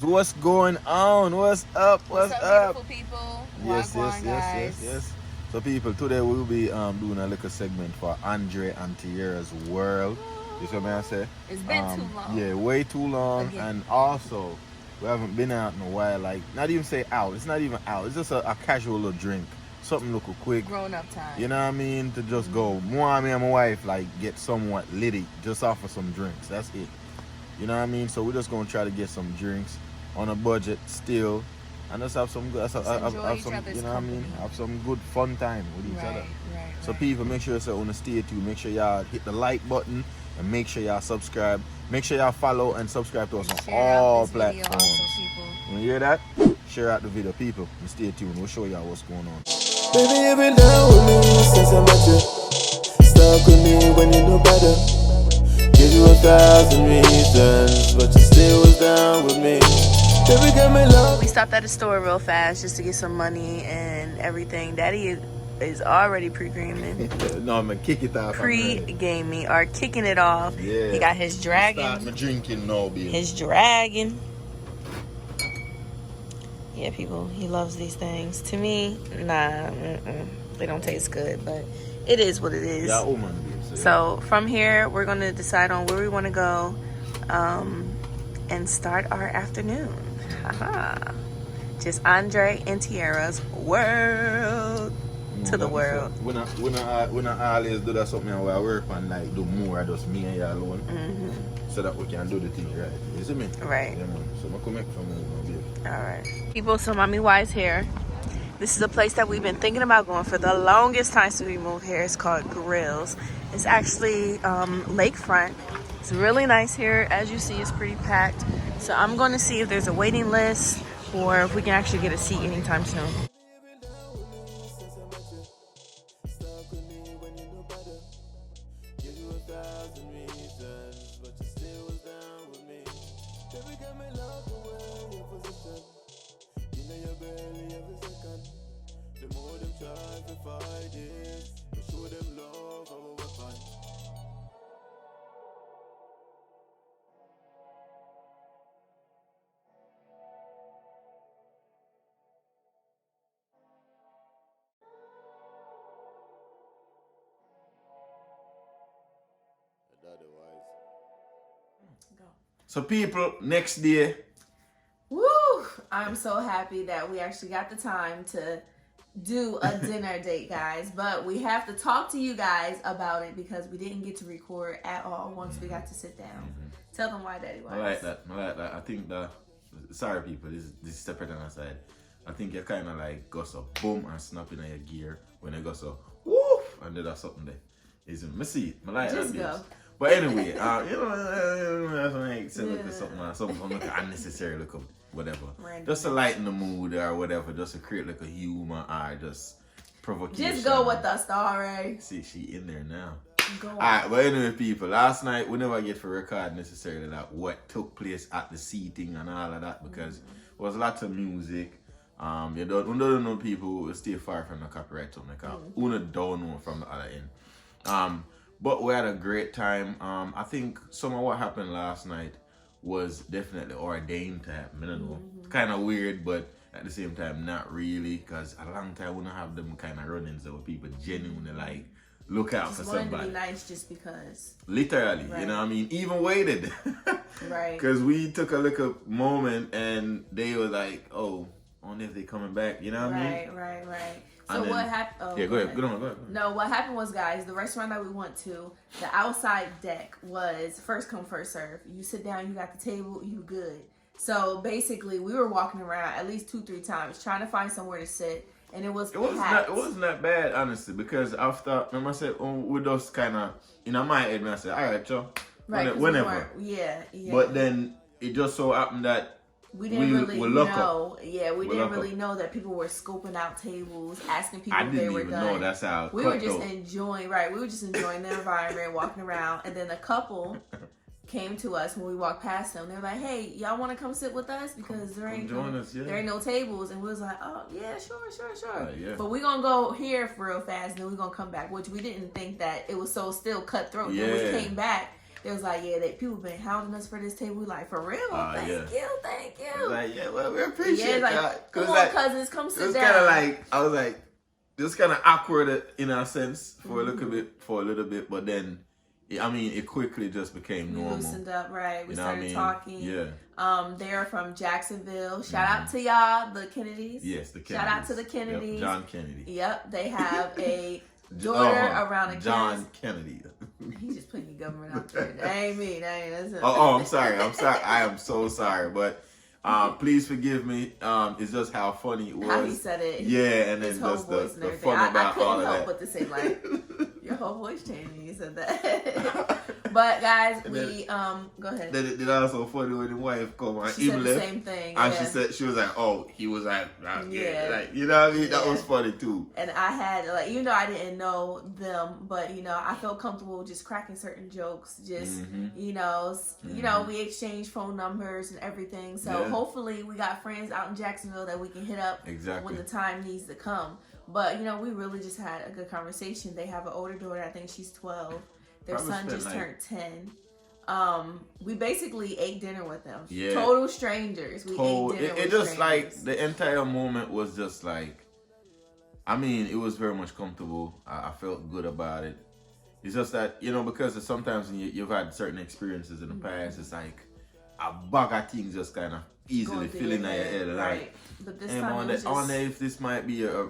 What's going on? What's up? What's up, beautiful people? Yes. So, people, today we'll be doing a little segment for Andre&Tiera's World. You see what I say? It's been too long. Yeah, way too long. Again. And also, we haven't been out in a while. Like, not even say out. It's not even out. It's just a casual little drink. Something look quick. Grown up time. You know what I mean? To just go. More me and my wife like get somewhat litty just off of some drinks. That's it. You know what I mean? So we're just gonna try to get some drinks on a budget still, and just have some good, have some, you know what I mean? Have some good fun time with each other. Right. So people, make sure you want to stay tuned. Make sure y'all hit the like button and make sure y'all subscribe. Make sure y'all follow and subscribe to us on all platforms. You hear that? Share out the video, people, and stay tuned. We'll show y'all what's going on. Baby, you've been down with me since I met you. Stuck with me when you knew better. Give you 1,000 reasons, but you still was down with me. Baby, give me love. We stopped at the store real fast just to get some money and everything. Daddy is already pre-gaming. No, I'm gonna kick it off. Pre-gaming or kicking it off. Yeah. He got his dragon. Start my drinking now, baby. His dragon. Yeah, people, he loves these things. To me, nah, they don't taste good, but it is what it is. Yeah, woman. So from here, we're going to decide on where we want to go and start our afternoon. Haha. Just Andre&Tiera's World to the world. When I always do that something where I work and like do more, just me and you alone. So that we can do the thing right. You see me? Right. Yeah, man. So I come back from baby. Alright. People, so Mommy Y's here. This is a place that we've been thinking about going for the longest time since we moved here. It's called Grills. It's actually lakefront. It's really nice here. As you see, it's pretty packed. So I'm going to see if there's a waiting list or if we can actually get a seat anytime soon. So people, next day. Woo! I'm so happy that we actually got the time to do a dinner date, guys. But we have to talk to you guys about it because we didn't get to record at all once we got to sit down. Tell them why, Daddy. Why? I like that. I think that. Sorry, people. This is separate on the side. I think you kind of like go so boom and snap in your gear when you go so woof and then that's something there. Is it? Me see. I like Just that. go. But anyway, you know, that's like something like unnecessary, like whatever. Random. Just to lighten the mood or whatever, just to create like a humor or just provocation. Just go with us, alright. See, she in there now. Go on. Alright, but anyway, people, last night we never get for record necessarily that what took place at the seating and all of that because it was lots of music. You don't know people who stay far from the copyright something like that. Una don't know from the other end. But we had a great time. I think some of what happened last night was definitely ordained to happen. I don't know. It's kind of weird, but at the same time, not really. Because a long time we don't have them kind of run-ins where people genuinely like look out for somebody. Just wanted to be nice just because. Literally, right. You know what I mean? Even waited. Right. Because we took a little moment and they were like, oh, only if they coming back. You know what I mean? Right. So then, what happened? Oh, yeah, go ahead. Go on. No, what happened was, guys, the restaurant that we went to, the outside deck was first come, first serve. You sit down, you got the table, you good. So basically, we were walking around at least 2-3 times trying to find somewhere to sit, and it wasn't that bad, honestly, because after, remember I said, we just kind of, in my head, I said, all right, Joe, right, whenever. Yeah. But then it just so happened that we didn't really know. Yeah, we didn't really know that people were scoping out tables, asking people if they were done. Know that's how we were just enjoying. Right, we were just enjoying the environment, walking around, and then a couple came to us when we walked past them. They're like, "Hey, y'all want to come sit with us because there ain't no tables." And we was like, "Oh yeah, sure." Yeah. But we gonna go here for real fast, and then we gonna come back. Which we didn't think that it was so still cutthroat. Then we came back. They was like, yeah, people been hounding us for this table. We like, for real? Thank you. Like, yeah, well, we appreciate like, that. Come on, like, cousins, come sit it was down. kind of like, I was like, it was kind of awkward in a sense for a little bit, but then, I mean, it quickly just became normal. We loosened up, right? We started talking. Yeah. They're from Jacksonville. Shout out to y'all, the Kennedys. Yes, the Kennedys. Shout out to the Kennedys. Yep, John Kennedy. Yep, they have a daughter around a John Kennedy. He's just putting your government out there. That ain't me. I'm sorry. I am so sorry, but please forgive me. It's just how funny it was. How he said it. Yeah, and then just the fun about all of that. I couldn't help but to say, like, your whole voice changed when you said that. But guys, we go ahead. It also funny when the wife come and she said the same thing. And she was like, oh, he was like, like, you know what I mean? That was funny too. And I had, like, even though I didn't know them, but you know, I felt comfortable just cracking certain jokes. Just you know, we exchanged phone numbers and everything. So hopefully, we got friends out in Jacksonville that we can hit up when the time needs to come. But you know, we really just had a good conversation. They have an older daughter. I think she's 12. Their son just turned 10. We basically ate dinner with them. Yeah. Total strangers. We ate dinner with strangers. It just like the entire moment was just like, I mean, it was very much comfortable. I felt good about it. It's just that, you know, because sometimes when you've had certain experiences in the past, it's like a bag of things just kind of easily fill in your head. Like, but this time I wonder if this might be a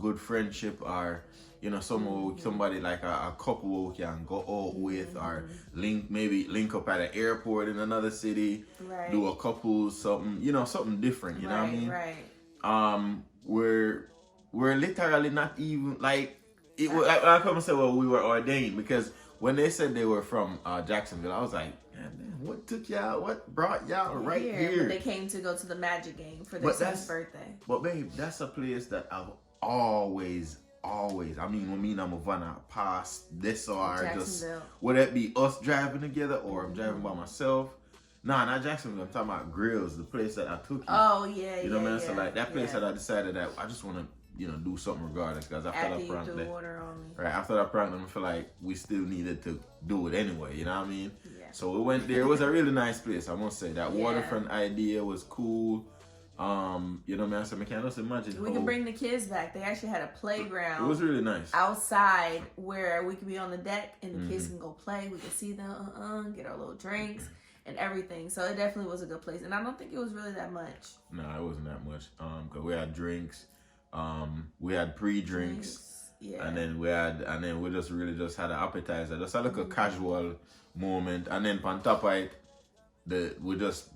good friendship, or you know, somebody like a couple we can go out with, or link up at an airport in another city, do a couple something, you know, something different. You know what I mean? Right. We're literally not even like it. I come and say, well, we were ordained, because when they said they were from Jacksonville, I was like, man, what took y'all? What brought y'all right here? But they came to go to the Magic game for their son's birthday. But babe, that's a place that I've always, I mean, when me and Mavana pass this, or just, would it be us driving together, or I'm driving by myself? Nah, not Jacksonville. I'm talking about Grills, the place that I took you. Oh, yeah, you know what I mean? So like that place that I decided that I just want to, you know, do something regardless, because after that prank, after that prank, I feel like we still needed to do it anyway. You know what I mean? Yeah. So we went there. It was a really nice place, I must say. That waterfront idea was cool. You know, man, so I can't just imagine. We can bring the kids back. They actually had a playground. It was really nice outside where we could be on the deck and the kids can go play. We could see them, get our little drinks and everything. So it definitely was a good place, and I don't think it was really that much. No, it wasn't that much. Cause we had drinks, we had pre-drinks, and then we just had an appetizer. Just like a casual moment, and then on top of it, we just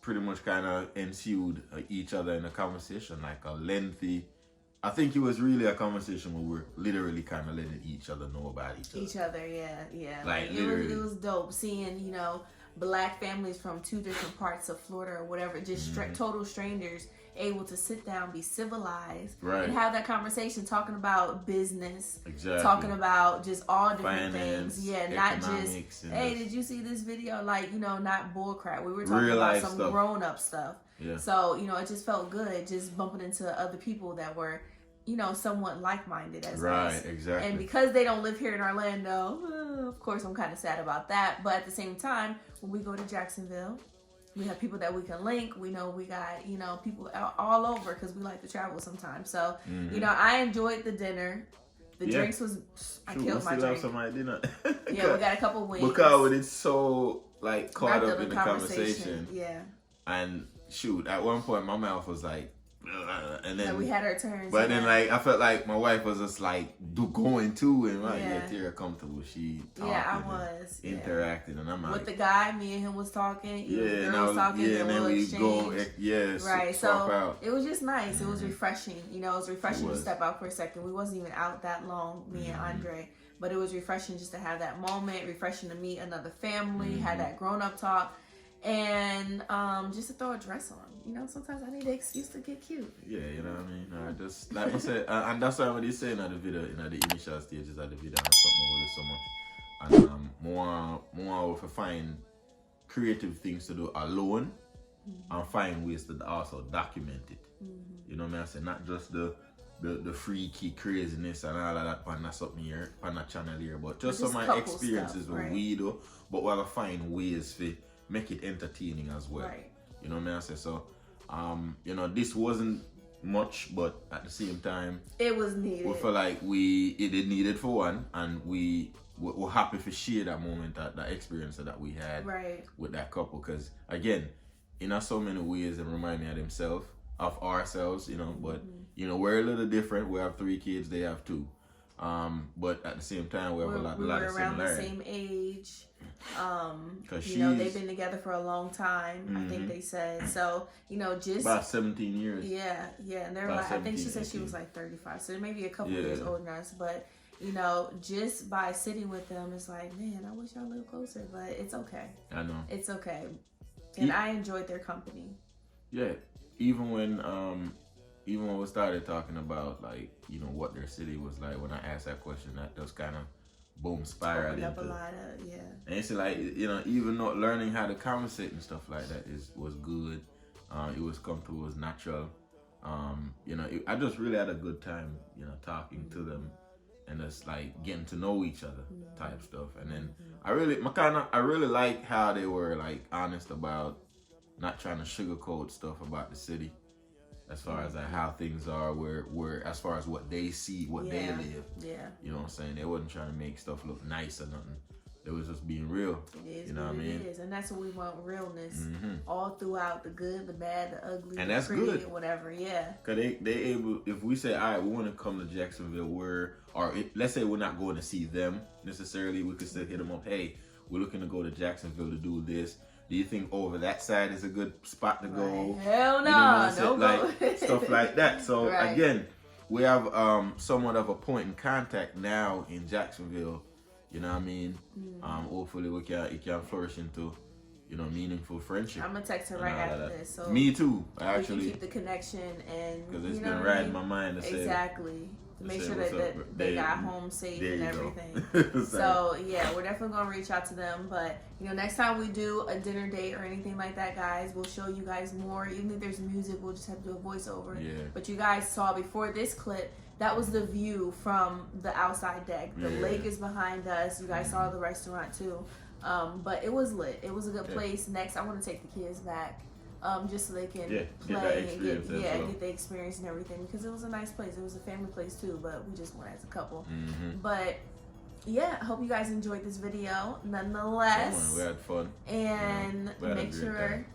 pretty much kind of ensued each other in a conversation, like a lengthy. I think it was really a conversation where we're literally kind of letting each other know about each other. Yeah. Like it was dope seeing, you know, Black families from 2 different parts of Florida or whatever, just total strangers, able to sit down, be civilized, and have that conversation, talking about business, talking about just all different things. Yeah, not just, hey, did you see this video? Like, you know, not bullcrap. We were talking about some grown-up stuff. Yeah. So, you know, it just felt good just bumping into other people that were, you know, somewhat like-minded as us. Exactly. And because they don't live here in Orlando, of course, I'm kind of sad about that. But at the same time, when we go to Jacksonville, we have people that we can link. We know we got, you know, people all over because we like to travel sometimes. So, you know, I enjoyed the dinner. The drinks was, I killed my drink. Dinner. We got a couple wings. Because it's so, like, caught up in the conversation. Yeah. And shoot, at one point, my mouth was like, and then we had our turns. But then, like, I felt like my wife was just like going too, and like, Tiera comfortable. She I was interacting, and I'm like, with the guy. Me and him was talking. And I was talking. And then we go. Right. So it was just nice. It was refreshing. You know, it was refreshing to step out for a second. We wasn't even out that long, me and Andre. But it was refreshing just to have that moment. Refreshing to meet another family. Had that grown up talk. And just to throw a dress on. You know, sometimes I need an excuse to get cute. Yeah, you know what I mean? I just, like I said, and that's why when they say in the video, in the initial stages of the video, and something over the summer, and more to find creative things to do alone, and find ways to also document it. You know what I mean? I say not just the the freaky craziness and all of that on that something here, on that channel here. But just Just some of my couple experiences stuff, with right. weed though. But we'll find ways to make it entertaining as well. Right. You know what I say? So you know, this wasn't much, but at the same time It was needed. we feel like it needed for one, and we're happy to share that moment, that experience that we had Right. with that couple, because again, in so many ways it remind me of ourselves, you know. But you know, we're a little different. We have 3 kids, they have 2, but at the same time we have a lot We of were around the similarity. same age. 'Cause You know, she's- they've been together for a long time. I think they said so. You know, just About 17 years. yeah, and they're About like, I think she 17, said she 18. was like 35, so maybe a couple Yeah. years older than us. But you know, just by sitting with them, it's like, man, I wish y'all lived closer, but it's okay. I know. It's okay, and I enjoyed their company. Yeah, even when we started talking about, like, you know, what their city was like, when I asked that question, that just kind of boom spiraled Opened up a into. lot of And it's like, you know, even not learning how to conversate and stuff like that was good. It was comfortable, it was natural. You know, I just really had a good time, you know, talking to them and just like getting to know each other type stuff. And then I really like how they were like honest about not trying to sugarcoat stuff about the city, as far as like how things are, where as far as what they see, what they live. Yeah. You know what I'm saying? They wasn't trying to make stuff look nice or nothing. They was just being real. It is you know what I mean? It is, and that's what we want: realness, all throughout, the good, the bad, the ugly, And the that's pretty, good. whatever. Yeah. Cause they able, if we say, all right, we want to come to Jacksonville, let's say we're not going to see them necessarily, we could still hit them up. Hey, we're looking to go to Jacksonville to do this. Do you think over that side is a good spot to go? Hell no, You know what I'm saying? don't go. Like stuff like that. So Right. again, we have somewhat of a point in contact now in Jacksonville. You know what I mean? Hopefully it can flourish into, you know, meaningful friendship. I'm gonna text her and right all of after that. this. So Me too. we can Actually, keep the connection, and because it's you know been what I riding mean? my mind to say Exactly. To make say sure what's that up. they There got you- home safe there and you go. everything. So yeah, we're definitely gonna reach out to them. But you know, next time we do a dinner date or anything like that, guys, we'll show you guys more. Even if there's music, we'll just have to do a voiceover. Yeah. But you guys saw before this clip, that was the view from the outside deck. The Yeah. lake is behind us. You guys saw the restaurant too. But it was lit. It was a good place. Next, I want to take the kids back. Just so they can get that play and experience as well. get the experience and everything, because it was a nice place. It was a family place too, but we just went as a couple. Mm-hmm. But yeah, I hope you guys enjoyed this video Come nonetheless. on, we had fun. And we had a make great sure time.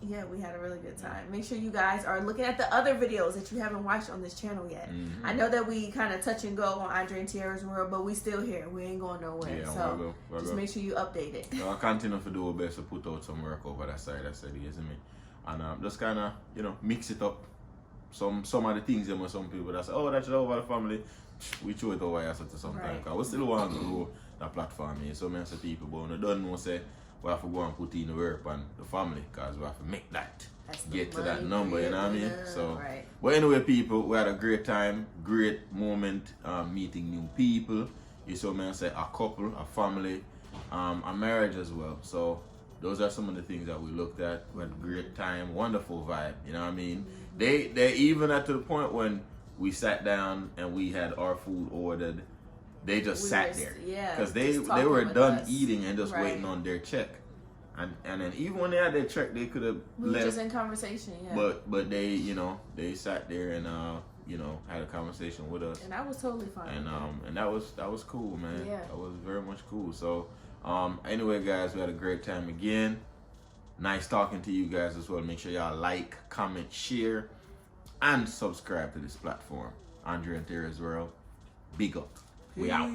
yeah, we had a really good time. Make sure you guys are looking at the other videos that you haven't watched on this channel yet. Mm-hmm. I know that we kind of touch and go on Andre&Tiera's World, but we still here. We ain't going nowhere. Yeah, so we'll just go. make sure you update it. So I'll continue to do our best to put out some work over that side, isn't it? And just kind of, you know, mix it up. Some of the things, you know, some people that say, oh, that's over the family. We throw it over here to sometimes. Right. Because we still want to grow that platform here. So many people, but we don't know, say, we have to go and put in the work on the family, because we have to make that. That's the Get to that money, number, you know what I mean? yeah, So, right. but anyway, people, we had a great time, great moment, meeting new people. You saw me say a couple, a family, a marriage as well. So those are some of the things that we looked at. We had a great time, wonderful vibe. You know what I mean? They even at the point when we sat down and we had our food ordered, they just We sat were- there, yeah, because just they talking were with done us. eating and just Right. waiting on their check. And then even when they had their check, they could have We were left. just in conversation, yeah. But they, you know, they sat there and you know, had a conversation with us. And I was totally fine. And that was cool, man. Yeah. That was very much cool. So anyway, guys, we had a great time again. Nice talking to you guys as well. Make sure y'all like, comment, share, and subscribe to this platform. Andre&Tiera World. Big up. We out.